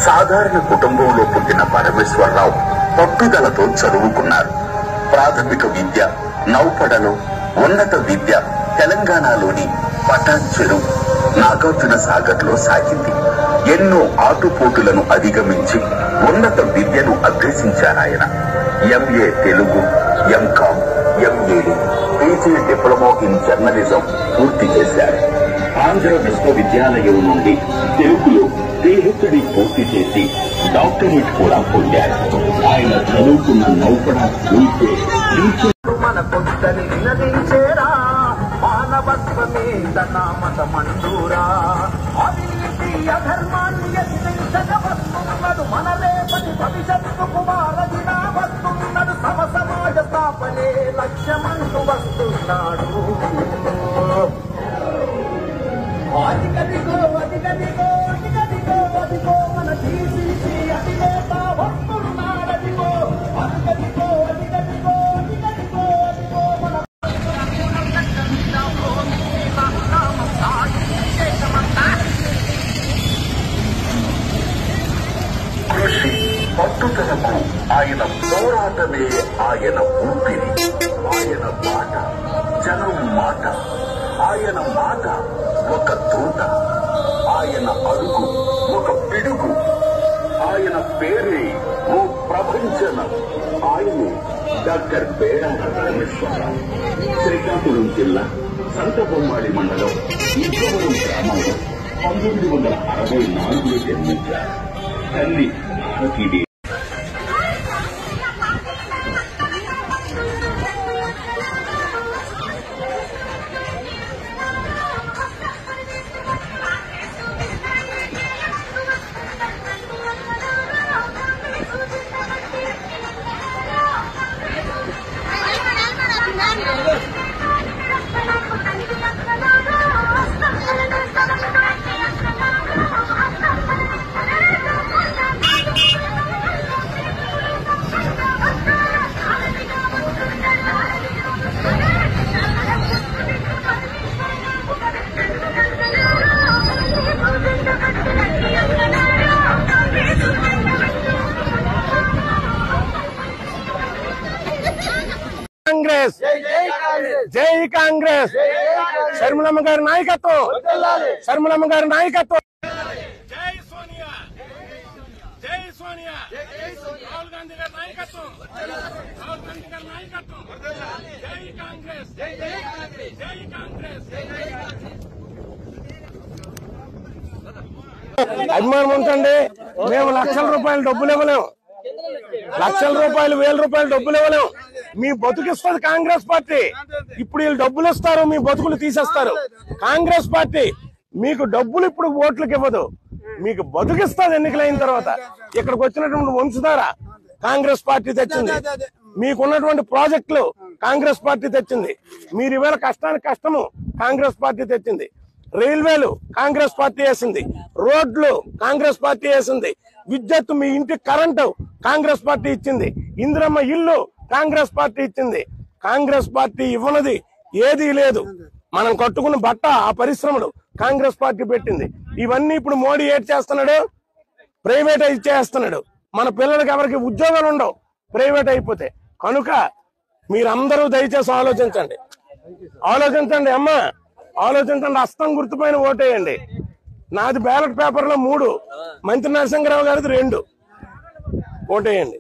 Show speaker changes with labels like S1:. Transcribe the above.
S1: సాధారణ కుటుంబంలో పుట్టిన పరమేశ్వరరావు పట్టుదలతో చదువుకున్నారు. ప్రాథమిక విద్య నౌపడలో, ఉన్నత విద్య తెలంగాణలోని పటాన్ చెరువు, నాగార్జున సాగర్ లో సాగింది. ఎన్నో ఆటుపోటులను అధిగమించి ఉన్నత విద్యను అభ్యసించారాయన. MA Telugu, M Com, M Ed, PG diploma in journalism పూర్తి చేశారు. ఆంధ్ర విశ్వవిద్యాలయం నుండి తెలుగులో పిహెచ్డి పూర్తి చేసి డాక్టరేట్ కూడా పొందారు. ఆయన చదువుకున్న నౌపడ స్కూల్కే
S2: మన పొద్దని వినదించేరా, మానవత్వమే తన మత మండూరా. అవినీతి అధర్మాన్ని ఎదిరించక వస్తున్నడు మన రేపటి భవిష్యత్తు వారధినా వస్తున్నడు. సమ సమాజ స్థాపనే లక్ష్యమంటూ వస్తున్నాడు. అదిగదిగో అదిగదిగో అదిగదిగో అదిగో మన టీసీసీ అధినేత వస్తున్నాడదిగో. అదిగదిగో అదిగదిగో అదిగదిగో అదిగో మన
S1: కృషి పట్టుదలకు ఆయన పోరాటమే ఆయన ఊపిరి. ఆయన మాట జనం మాట, ఆయన మాట ఒక తోట, ఆయన అడుగు ఒక పిడుగు, ఆయన పేరే ఓ ప్రపంచనం. ఆయనే డాక్టర్ బేడాల పరమేశ్వరరావు. శ్రీకాకుళం జిల్లా సంతబొమ్మాడి మండలం ఇంద్రవరం గ్రామంలో 1964లో జన్మించారు. తల్లి భారతీదేవి.
S3: కాంగ్రెస్ జై కాంగ్రెస్. శర్మిలమ్మ గారి నాయకత్వం, శర్మిలమ్మ గారి నాయకత్వం.
S4: జై సోనియా, జై సోనియా, రాహుల్ గాంధీ గారి నాయకత్వం, రాహుల్ గాంధీ గారి నాయకత్వం. జై కాంగ్రెస్, జై కాంగ్రెస్, జై కాంగ్రెస్.
S3: అభిమానం ఉంచండి. మేము లక్షల రూపాయలు డబ్బులు ఇవ్వలేము, లక్షల రూపాయలు, 1000 రూపాయలు డబ్బులు ఇవ్వలేము. మీ బతుకిస్తుంది కాంగ్రెస్ పార్టీ. ఇప్పుడు వీళ్ళు డబ్బులు ఇస్తారు, మీ బతుకులు తీసేస్తారు. కాంగ్రెస్ పార్టీ మీకు డబ్బులు ఇప్పుడు ఓట్లకు ఇవ్వదు, మీకు బతుకిస్తుంది ఎన్నికలైన తర్వాత. ఇక్కడికి వచ్చినటువంటి వంశధార కాంగ్రెస్ పార్టీ తెచ్చింది. మీకున్నటువంటి ప్రాజెక్టులు కాంగ్రెస్ పార్టీ తెచ్చింది. మీరు ఈవేళ కష్టానికి కష్టము కాంగ్రెస్ పార్టీ తెచ్చింది. రైల్వేలు కాంగ్రెస్ పార్టీ వేసింది, రోడ్లు కాంగ్రెస్ పార్టీ వేసింది, విద్యుత్ మీ ఇంటి కరెంటు కాంగ్రెస్ పార్టీ ఇచ్చింది, ఇందిరమ్మ ఇల్లు కాంగ్రెస్ పార్టీ ఇచ్చింది. కాంగ్రెస్ పార్టీ ఇవ్వనది ఏదీ లేదు. మనం కట్టుకున్న బట్ట ఆ పరిశ్రమలు కాంగ్రెస్ పార్టీ పెట్టింది. ఇవన్నీ ఇప్పుడు మోడీ ఏడ్ చేస్తున్నాడు, ప్రైవేటైజ్ చేస్తున్నాడు. మన పిల్లలకి ఎవరికి ఉద్యోగాలు ఉండవు ప్రైవేట్ అయిపోతే. కనుక మీరందరూ దయచేసి ఆలోచించండి, ఆలోచించండి అమ్మా, ఆలోచించండి. హస్తం గుర్తుపైన ఓటేయండి. నాది బ్యాలెట్ పేపర్లో 3, మంత్రి నరసింహరావు గారిది 2. ఓటేయండి.